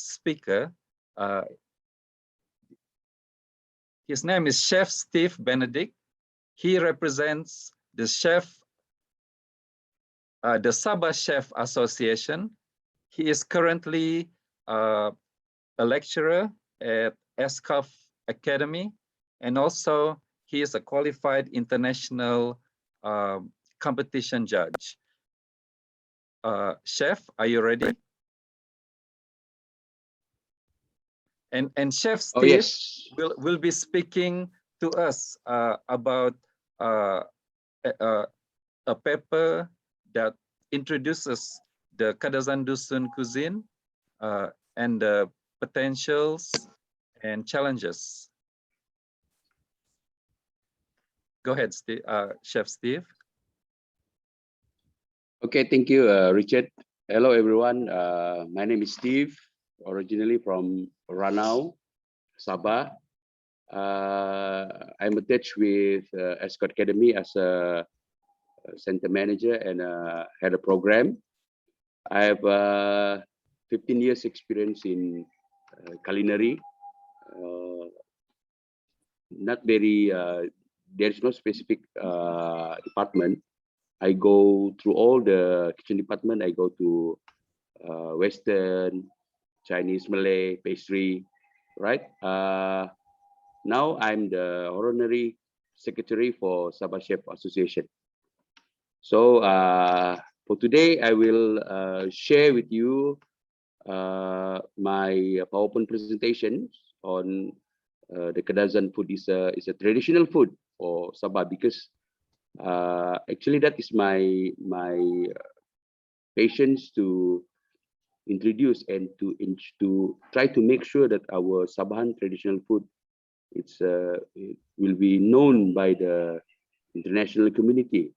speaker. His name is Chef Steve Benedict. He represents the Sabah Chef Association. He is currently a lecturer at ESCOF Academy, and also he is a qualified international competition judge. Chef, are you ready? And Chef Steve will be speaking to us about a paper that introduces the Kadazan-Dusun cuisine and the potentials and challenges. Go ahead, Steve, Chef Steve. Okay, thank you, Richard. Hello, everyone. My name is Steve, originally from Borneo, Sabah. I'm attached with ESCOF Academy as a center manager and head of program. I have 15 years experience in culinary. Not very, there's no specific department. I go through all the kitchen department. I go to Western, Chinese, Malay, pastry, right? Now I'm the honorary secretary for Sabah Chef Association. So for today, I will share with you my PowerPoint presentation on the Kadazan food. Is a traditional food for Sabah, because actually that is my patience to introduce and to try to make sure that our Sabahan traditional food it will be known by the international community,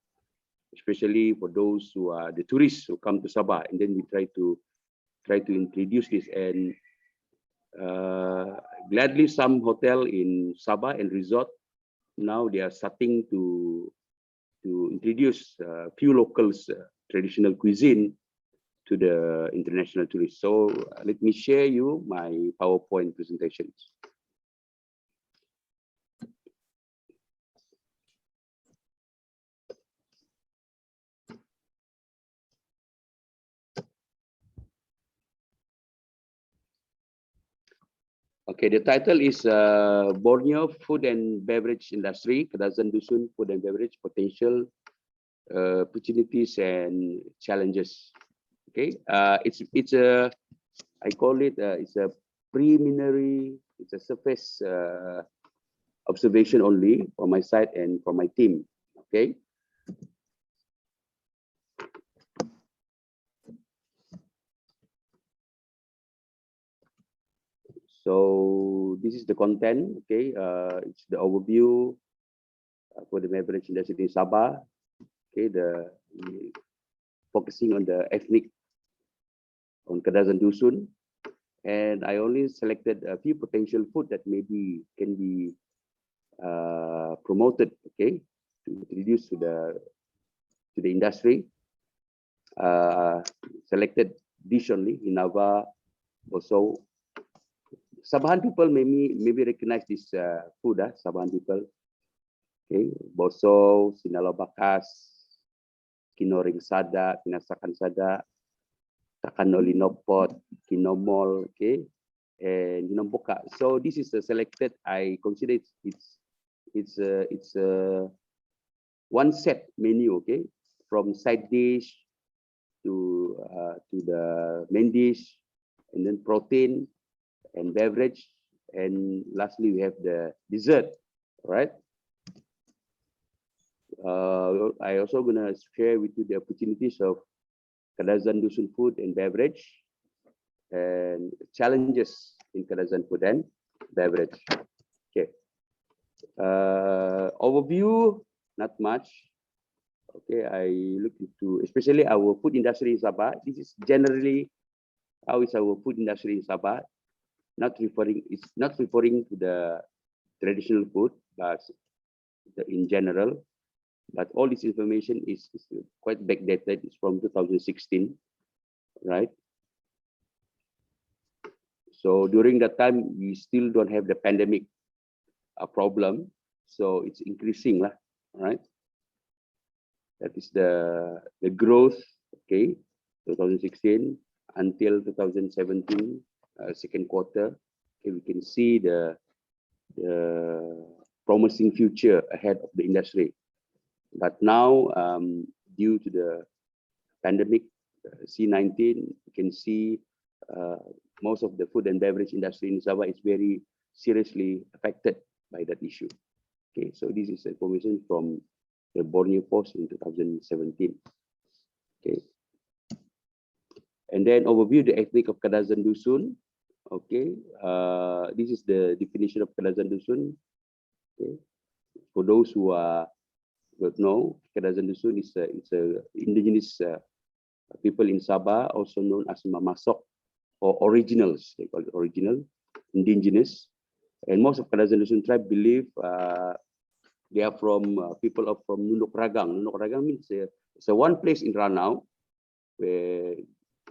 especially for those who are the tourists who come to Sabah. And then we try to introduce this, and gladly some hotel in Sabah and resort now they are starting to introduce a few locals traditional cuisine to the international tourists. So let me share you my PowerPoint presentations. Okay, the title is Borneo Food and Beverage Industry, Kadazan-Dusun Food and Beverage Potential, Opportunities and Challenges. Okay, it's a, I call it, it's a preliminary, it's a surface observation only from my side and from my team. Okay. So this is the content. Okay, it's the overview for the beverage industry in Sabah. Okay, focusing on the ethnic on Kadazan-Dusun, and I only selected a few potential food that maybe can be promoted. Okay, to introduce to the industry. Selected dish only in Nava. Also, Sabahan people maybe recognize this food. Sabahan people. Okay, boso, sinalo bakas, kinoring sada, pinasakan sada, takanolino pot, kinomol, okay, and ginomboka. So this is selected. I consider it's one set menu. Okay, from side dish to the main dish, and then protein and beverage, and lastly we have the dessert, right? I also gonna share with you the opportunities of Kadazan-Dusun food and beverage and challenges in Kadazan food and beverage. Okay. Overview, not much. Okay, I look into especially our food industry in Sabah. This is generally how is our food industry in Sabah. It's not referring to the traditional food, but in general. But all this information is quite backdated. It's from 2016, right? So during that time, we still don't have the pandemic problem. So it's increasing, lah, right? That is the growth, okay, 2016 until 2017, second quarter. Okay, we can see the promising future ahead of the industry. But now, due to the pandemic, C-19, you can see most of the food and beverage industry in Sabah is very seriously affected by that issue. Okay, so this is information from the Borneo Post in 2017. Okay, and then overview the ethnic of Kadazan-Dusun. Okay, this is the definition of Kadazan-Dusun. Okay, for those who don't know, Kadazan-Dusun is it's a indigenous people in Sabah, also known as Mamasok or originals. They call it original, indigenous. And most of Kadazan-Dusun tribe believe they are from people from Nunuk Ragang. Nunuk Ragang means it's a one place in Ranau where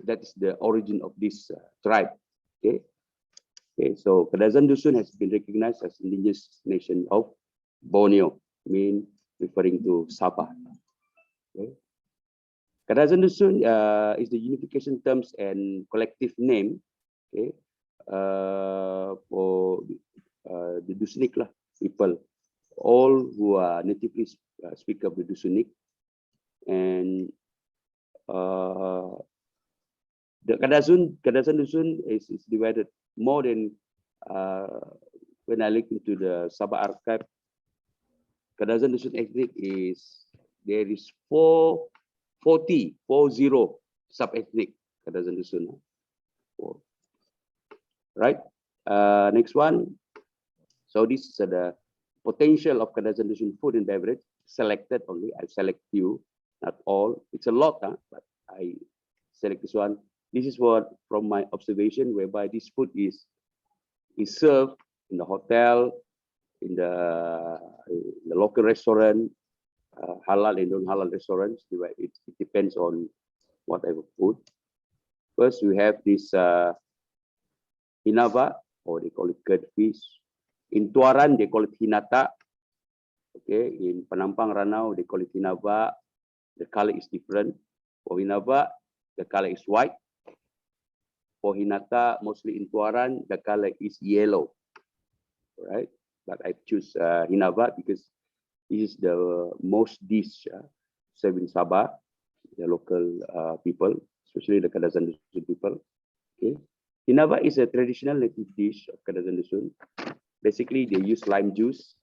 that is the origin of this tribe. Okay. Okay. So Kadazan-Dusun has been recognized as indigenous nation of Borneo, referring to Sabah. Okay. Kadazan-Dusun is the unification terms and collective name, okay, for the Dusunik people, all who are natively speak of the Dusunik. And the Kadazan-Dusun is divided more than, when I look into the Sabah archive, Kadazan-Dusun ethnic there is 40 sub-ethnic Kadazan-Dusun. Right. Next one. So this is the potential of Kadazan-Dusun food and beverage. Selected only. I select few, not all. It's a lot, but I select this one. This is what from my observation, whereby this food is served in the hotel, in the local restaurant, halal and non-halal restaurants. It depends on whatever food. First, we have this hinava, or they call it curd fish. In Tuaran, they call it hinata. Okay, in Penampang Ranau, they call it hinava. The color is different. For hinava, the color is white. For hinata, mostly in Tuaran, the color is yellow. Right? But I choose hinava because this is the most dish served in Sabah, the local people, especially the Kadazan-Dusun people. Okay. Hinava is a traditional native dish of Kadazan-Dusun. Basically, they use lime juice,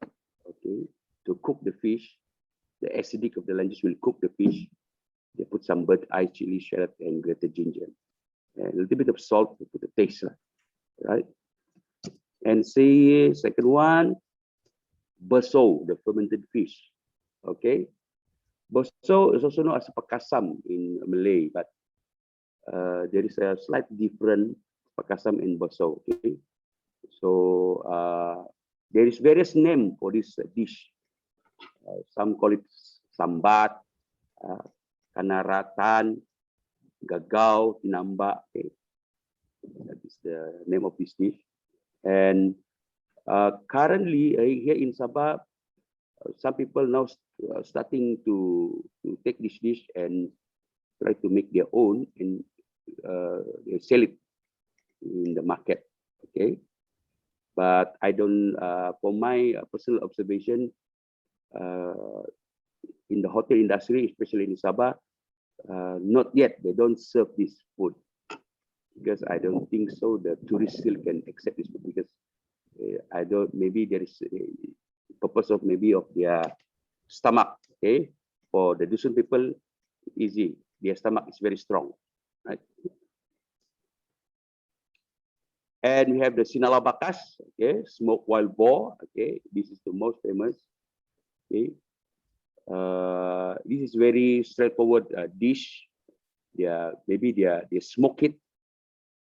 okay, to cook the fish. The acidic of the lime juice will cook the fish. They put some bird eye, chili, shallot, and grated ginger, and a little bit of salt to put the taste, right? And see, second one, beso, the fermented fish. Okay, beso is also known as pakasam in Malay, but there is a slight different pakasam and beso. Okay, so there is various name for this dish. Some call it sambat, kanaratan, gagao, tinamba. Okay, that is the name of this dish. And currently here in Sabah, some people now starting to take this dish and try to make their own, and they sell it in the market. Okay, but I don't. For my personal observation, in the hotel industry, especially in Sabah, not yet. They don't serve this food because I don't think so. The tourists still can accept this food because I don't. Maybe there is a purpose of maybe of their stomach. Okay, for the Dusun people, easy. Their stomach is very strong, right? And we have the sinala bakas, okay, smoked wild boar. Okay, this is the most famous. Okay, this is very straightforward dish. Maybe they smoke it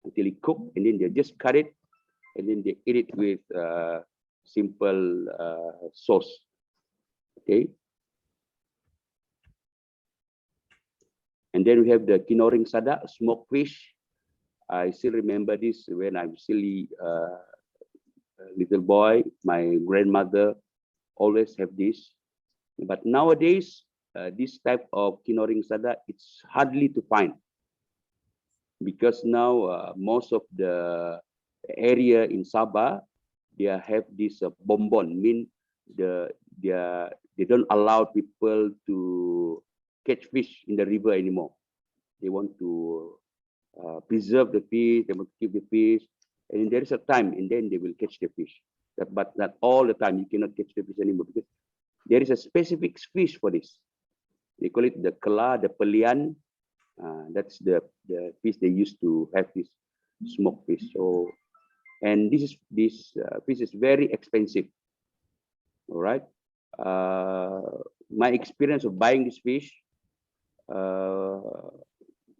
until it cook, and then they just cut it, and then they eat it with simple sauce. Okay. And then we have the kinoring sada, smoked fish. I still remember this when I'm still a little boy. My grandmother always have this. But nowadays, this type of kinoring sada, it's hardly to find, because now most of the area in Sabah, they have this bonbon, mean they don't allow people to catch fish in the river anymore. They want to preserve the fish, they want to keep the fish, and there is a time, and then they will catch the fish. But not all the time, you cannot catch the fish anymore, because there is a specific fish for this. They call it the kela, the pelian. That's the fish they used to have this smoked fish. So, and this fish is very expensive. All right. My experience of buying this fish,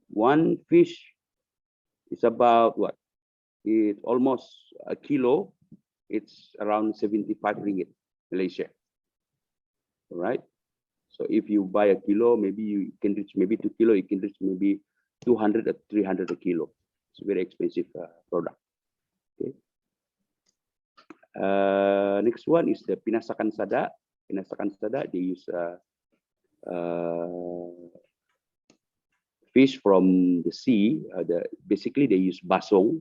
one fish is about what? It's almost a kilo. It's around 75 ringgit, Malaysia. All right. So if you buy a kilo, maybe you can reach maybe 2 kilo. You can reach maybe 200 or 300 a kilo. It's a very expensive product. Okay. Next one is the pinasakan sada. Pinasakan sada, they use fish from the sea. Basically, they use basong,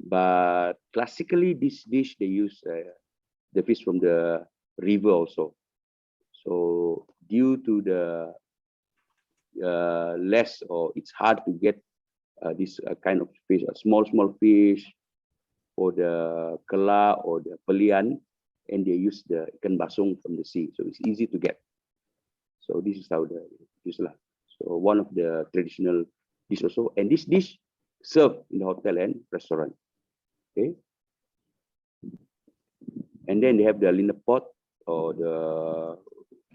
but classically, this dish they use the fish from the river also. So due to the less, or it's hard to get this kind of fish, small fish, or the kela or the pelian, and they use the ikan basong from the sea, so it's easy to get. So this is how the dish lah. So one of the traditional dish also, and this dish served in the hotel and restaurant. Okay, and then they have the linda pot, or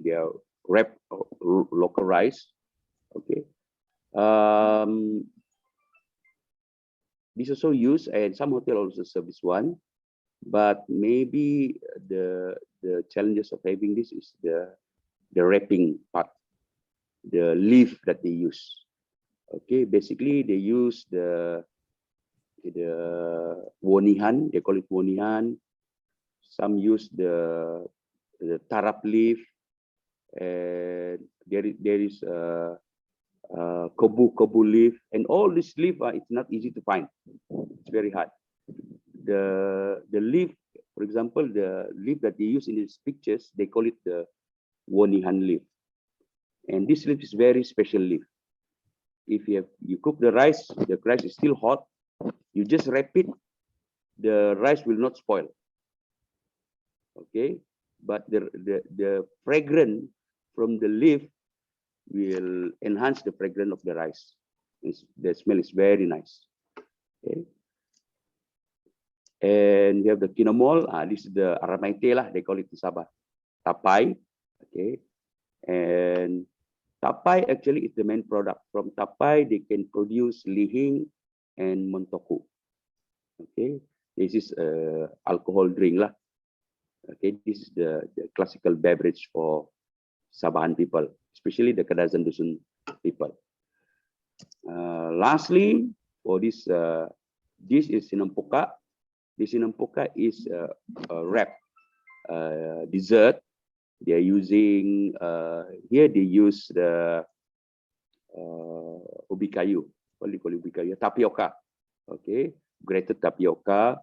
their wrapped local rice. Okay, this also used, and some hotel also serve this one, but maybe the challenges of having this is the wrapping part, the leaf that they use. Okay, basically they use the wonihan, they call it wonihan. Some use the tarap leaf, and there is kobu leaf, and all this leaf it's not easy to find. It's very hard. The leaf, for example, the leaf that they use in these pictures, they call it the wonihan leaf, and this leaf is very special leaf. If you cook the rice is still hot, you just wrap it, the rice will not spoil. Okay, but the fragrance from the leaf will enhance the fragrance of the rice. The smell is very nice. Okay, and you have the kinomol. This is the aramaite lah, they call it in Sabah. Tapai. Okay, and tapai actually is the main product. From tapai, they can produce lihing and montoku. Okay, this is alcohol drink lah. Okay, this is the classical beverage for Sabahan people, especially the Kadazan-Dusun people. Lastly, for this is sinampoka. This sinampoka is a wrap dessert. They are using here. They use the ubi kayu. What do you call ubi kayu? Tapioca. Okay, grated tapioca.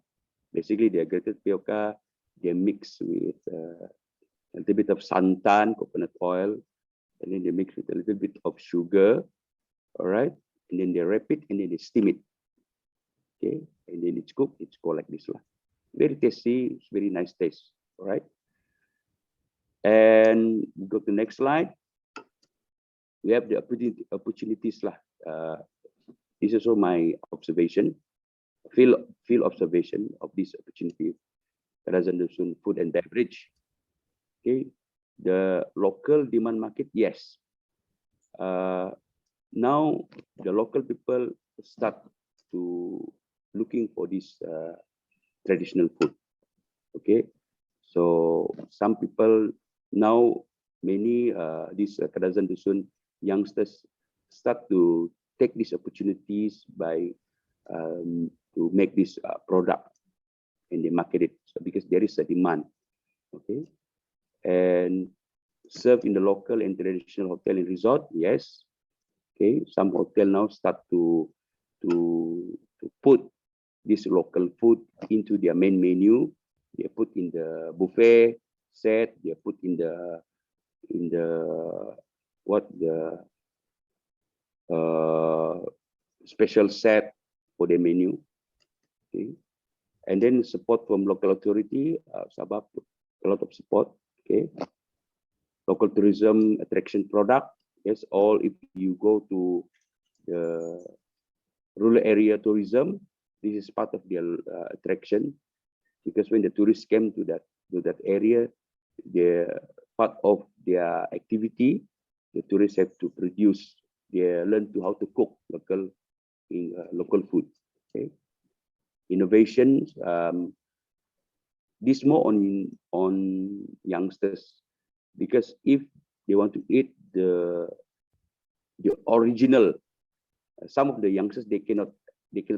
Basically, they are grated tapioca. They mix with a little bit of santan, coconut oil, and then they mix with a little bit of sugar. All right, and then they wrap it, and then they steam it. Okay, and then it's cooked. It's called like this lah. Very tasty. It's very nice taste. All right. And we go to the next slide. We have the opportunities lah. This is also my observation, field observation of this opportunity. Kadazan-Dusun food and beverage. Okay, the local demand market, yes. Now the local people start to looking for this traditional food. Okay, so some people now, many these Kadazan-Dusun youngsters start to take these opportunities by to make this product, and they market it. So because there is a demand, okay, and serve in the local and traditional hotel and resort. Yes, okay. Some hotel now start to put this local food into their main menu. They put in the buffet set. They put in the special set for the menu. Okay, and then support from local authority. Sabah put a lot of support. Okay, local tourism attraction product. Yes, all if you go to the rural area tourism, this is part of their attraction, because when the tourists came to that area, the part of their activity, the tourists have to produce. They learn to how to cook local food. Okay, innovations. This more on youngsters, because if they want to eat the original, some of the youngsters they cannot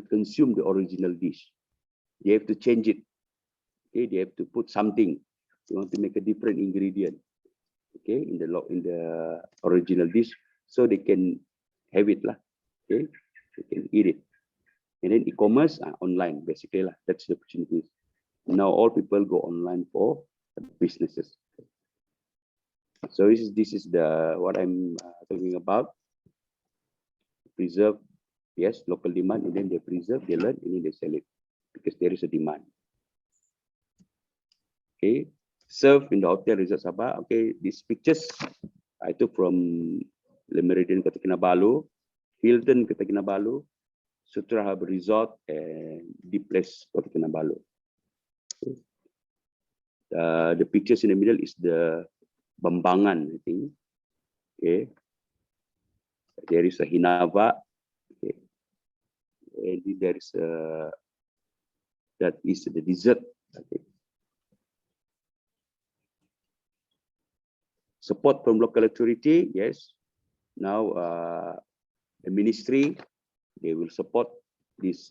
consume the original dish. They have to change it. Okay, they have to put something. They want to make a different ingredient. Okay, in the original dish, so they can have it lah. Okay, they can eat it. And then e-commerce, online basically lah. That's the opportunity. Now all people go online for businesses. So this is the what I'm talking about. Preserve, yes, local demand, and then they preserve, they learn, and then they sell it because there is a demand. Okay, serve in the hotel resort Sabah. Okay, these pictures I took from Le Méridien Kota Kinabalu, Hilton Kota Kinabalu, Sutra Harbour Resort, and Deep Place Kota Kinabalu. Okay. The pictures in the middle is the Bambangan, I think. Okay, there is a Hinava. Okay, and there is that is the dessert. Okay. Support from local authority, yes. Now the ministry, they will support this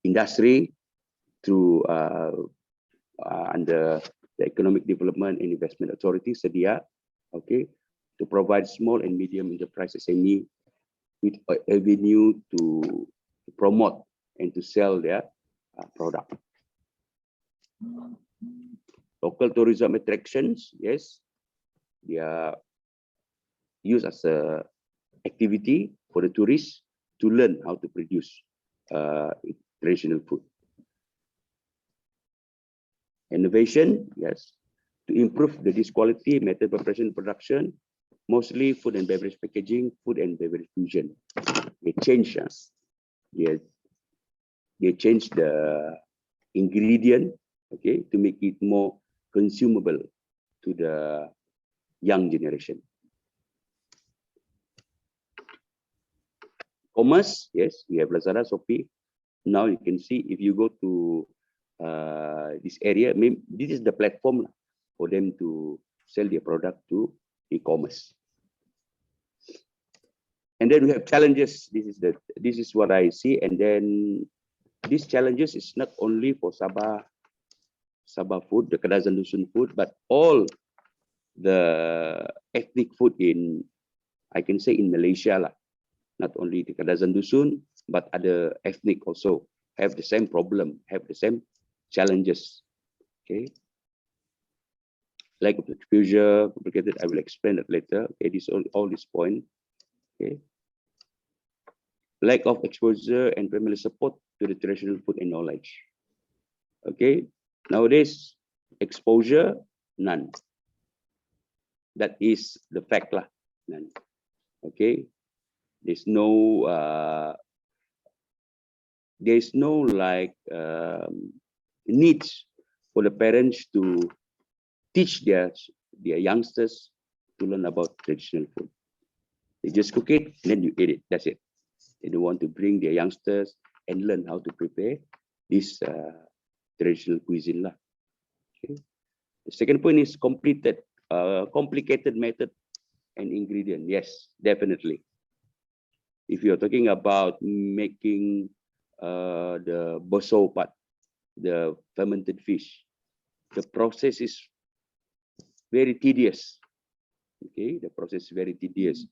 industry through under the Economic Development and Investment Authority, SEDIA, okay, to provide small and medium enterprise SME with an avenue to promote and to sell their product. Local tourism attractions, yes, they are used as a activity for the tourists to learn how to produce traditional food. Innovation, yes, to improve the dish quality, method preparation, production, mostly food and beverage packaging, food and beverage fusion. They change us. They change the ingredient, okay, to make it more consumable to the young generation. Commerce, yes, we have Lazada, Shopee. Now you can see if you go to this area, this is the platform for them to sell their product to e-commerce. And then we have challenges. This is what I see. And then these challenges is not only for Sabah food, the Kadazan-Dusun food, but all the ethnic food in, I can say in Malaysia lah. Not only the Kadazan-Dusun, but other ethnic also have the same problem, have the same challenges. Okay. Lack of exposure, complicated. I will explain that later. Okay, this all this point. Okay. Lack of exposure and family support to the traditional food and knowledge. Okay. Nowadays, exposure, none. That is the fact lah. None. Okay. There's no like needs for the parents to teach their youngsters to learn about traditional food. They just cook it, and then you eat it. That's it. They don't want to bring their youngsters and learn how to prepare this traditional cuisine lah. Okay. The second point is complicated method and ingredient. Yes, definitely. If you're talking about making the boso part, the fermented fish, the process is very tedious. Okay, the process is very tedious.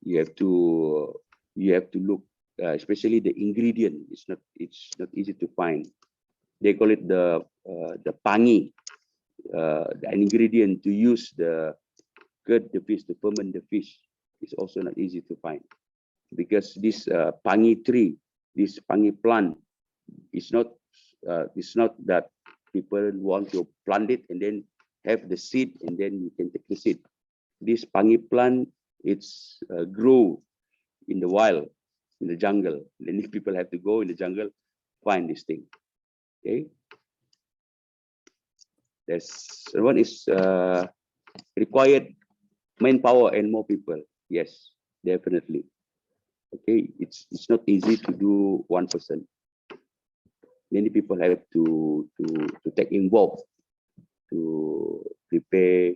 You have to look, especially the ingredient. It's not easy to find. They call it the pangi, an ingredient to use the fish, to ferment the fish. Is also not easy to find, because this pangi tree, this pangi plant, it's not that people want to plant it and then have the seed and then you can take the seed. This pangi plant, it's grow in the wild, in the jungle. Then if people have to go in the jungle, find this thing. Okay. There's one is required manpower and more people. Yes, definitely. Okay, it's not easy to do one person. Many people have to take involved to prepare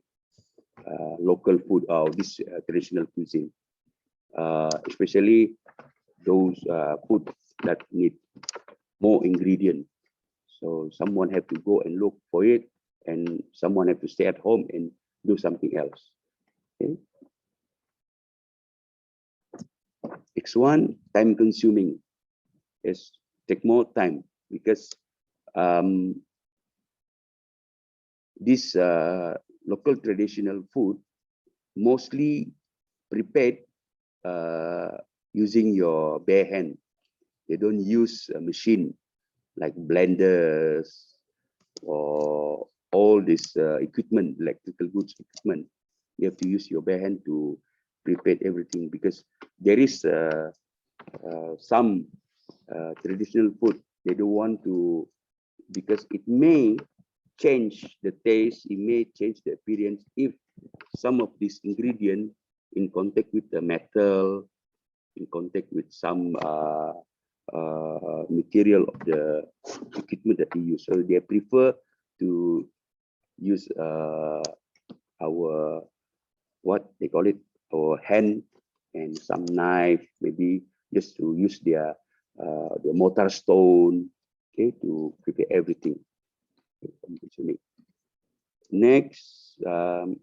local food or this traditional cuisine, especially those food that need more ingredient. So someone have to go and look for it, and someone have to stay at home and do something else. Okay. Next one, time consuming. Yes, take more time, because this local traditional food mostly prepared using your bare hand. They don't use a machine like blenders or all this equipment, electrical goods equipment. You have to use your bare hand to prepare everything, because there is some traditional food they don't want to, because it may change the taste, it may change the appearance if some of these ingredients in contact with the metal, in contact with some material of the equipment that we use. So they prefer to use our, what they call it, our hand and some knife, maybe just to use their the mortar stone, okay, to prepare everything. Next, the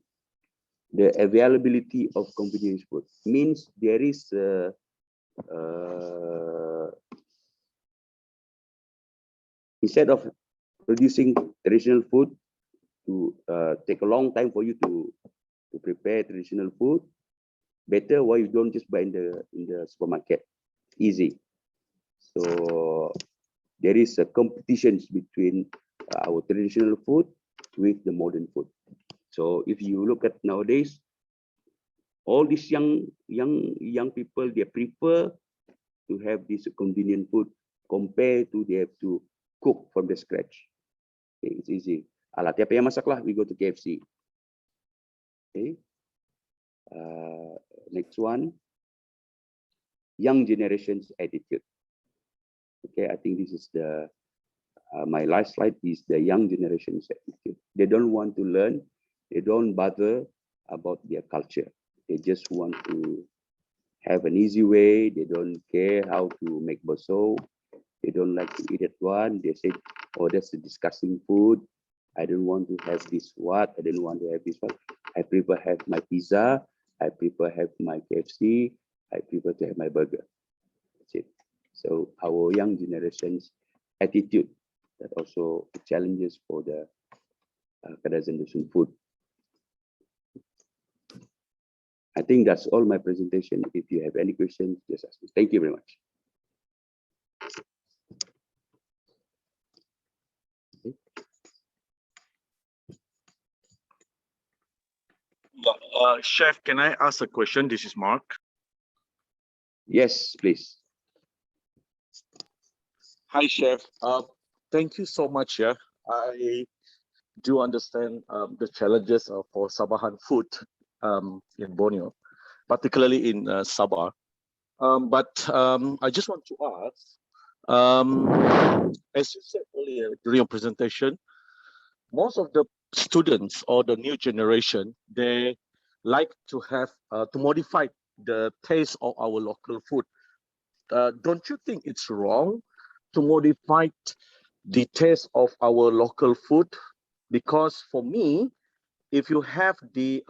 availability of convenience food means there is instead of producing traditional food to take a long time for you to prepare traditional food, better why you don't just buy in the supermarket, easy. So there is a competition between our traditional food with the modern food. So if you look at nowadays, all these young people, they prefer to have this convenient food compared to they have to cook from the scratch. Okay, it's easy. Alah, tiap yang masak lah, we go to KFC. Okay. Next one, young generation's attitude. Okay, I think this is the my last slide is the young generation's attitude. They don't want to learn. They don't bother about their culture. They just want to have an easy way. They don't care how to make baso. They don't like to eat that one. They say, oh, that's a disgusting food. I don't want to have this what. I don't want to have this one. I prefer have my pizza. I prefer have my KFC. I prefer to have my burger. That's it. So our young generation's attitude, that also challenges for the Kadazan-Dusun food. I think that's all my presentation. If you have any questions, just ask me. Thank you very much. Chef, can I ask a question? This is Mark. Yes, please. Hi, Chef. Thank you so much. Yeah, I do understand the challenges for Sabahan food in Borneo, particularly in Sabah. But I just want to ask, as you said earlier during your presentation, most of the students or the new generation, they like to have to modify the taste of our local food. Don't you think it's wrong to modify the taste of our local food? Because for me, if you have the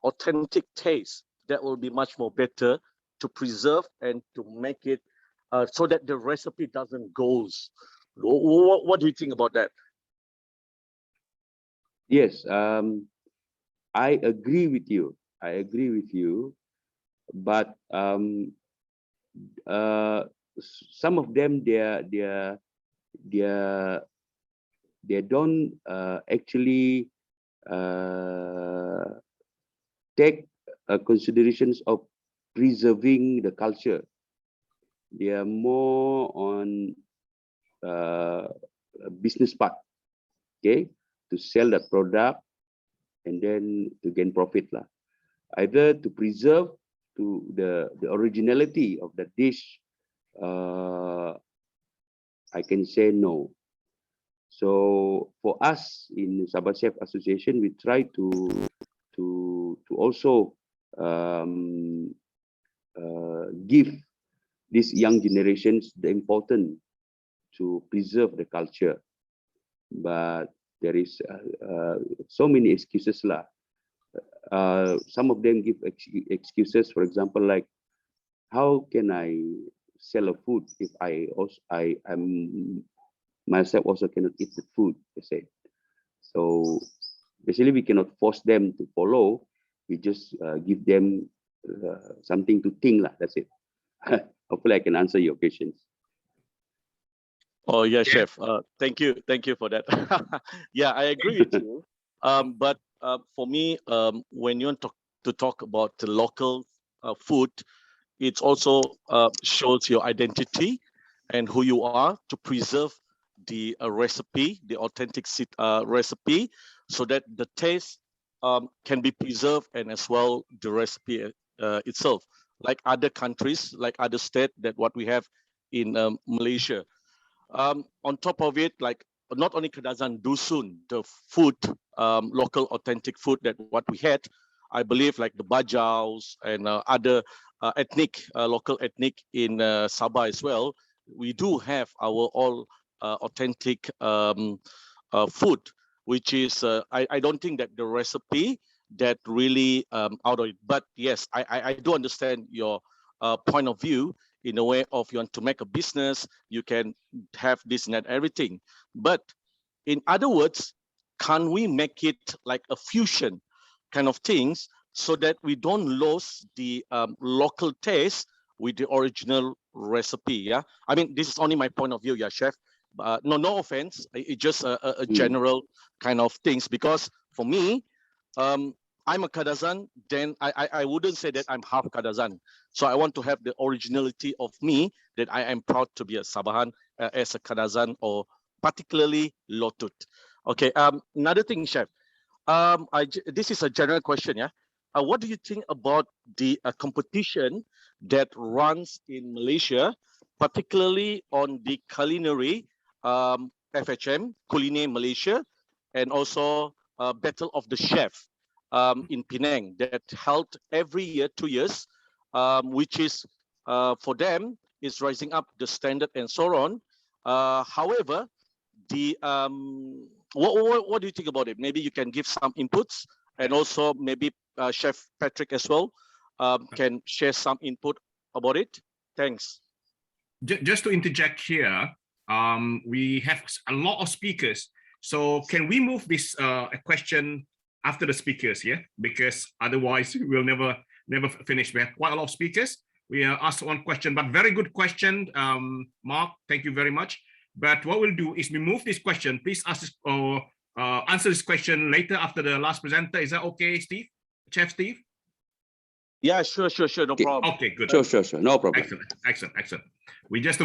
authentic taste, that will be much more better to preserve and to make it so that the recipe doesn't goes. What do you think about that? Yes, I agree with you. But some of them they don't actually take considerations of preserving the culture. They are more on business part, okay, to sell the product and then to gain profit lah. Either to preserve to the originality of the dish, I can say no. So for us in Sabah Chef Association, we try to also give these young generations the importance to preserve the culture. But there is so many excuses lah. Some of them give excuses, for example, like, how can I sell a food if I'm myself also cannot eat the food, they say. So basically we cannot force them to follow. We just give them something to think lah. That's it. Hopefully I can answer your questions. Oh yeah, chef. Thank you for that. Yeah, I agree with you. But for me, when you want to talk about the local food, it also shows your identity and who you are, to preserve the recipe, the authentic recipe, so that the taste can be preserved, and as well the recipe itself. Like other countries, like other states, that what we have in Malaysia. On top of it, like not only Kadazan-Dusun, the food, local authentic food that what we had, I believe like the bajaus and other local ethnic in Sabah as well, we do have our all authentic food, which is, I don't think that the recipe that really out of it. But yes, I do understand your point of view, in a way of you want to make a business, you can have this and that, everything. But in other words, can we make it like a fusion kind of things, so that we don't lose the local taste with the original recipe? Yeah, I mean, this is only my point of view, yeah, chef. No offense, it's just a general kind of things, because for me, I'm a Kadazan, then I wouldn't say that I'm half Kadazan. So I want to have the originality of me, that I am proud to be a Sabahan, as a Kadazan, or particularly Lotut. Okay, another thing, chef. This is a general question, yeah. What do you think about the competition that runs in Malaysia, particularly on the culinary FHM, Culinary Malaysia, and also Battle of the Chef in Penang, that held every year, 2 years, which is for them is rising up the standard and so on. However, the what do you think about it? Maybe you can give some inputs, and also maybe Chef Patrick as well can share some input about it. Thanks. Just to interject here, we have a lot of speakers, so can we move this question after the speakers, yeah? Because otherwise we'll never finish. We have quite a lot of speakers. We asked one question, but very good question, Mark. Thank you very much. But what we'll do is we move this question. Please ask this, or answer this question later after the last presenter. Is that okay, Steve? Chef Steve? Yeah, sure, no problem. Okay, good. Sure, no problem. Excellent. We just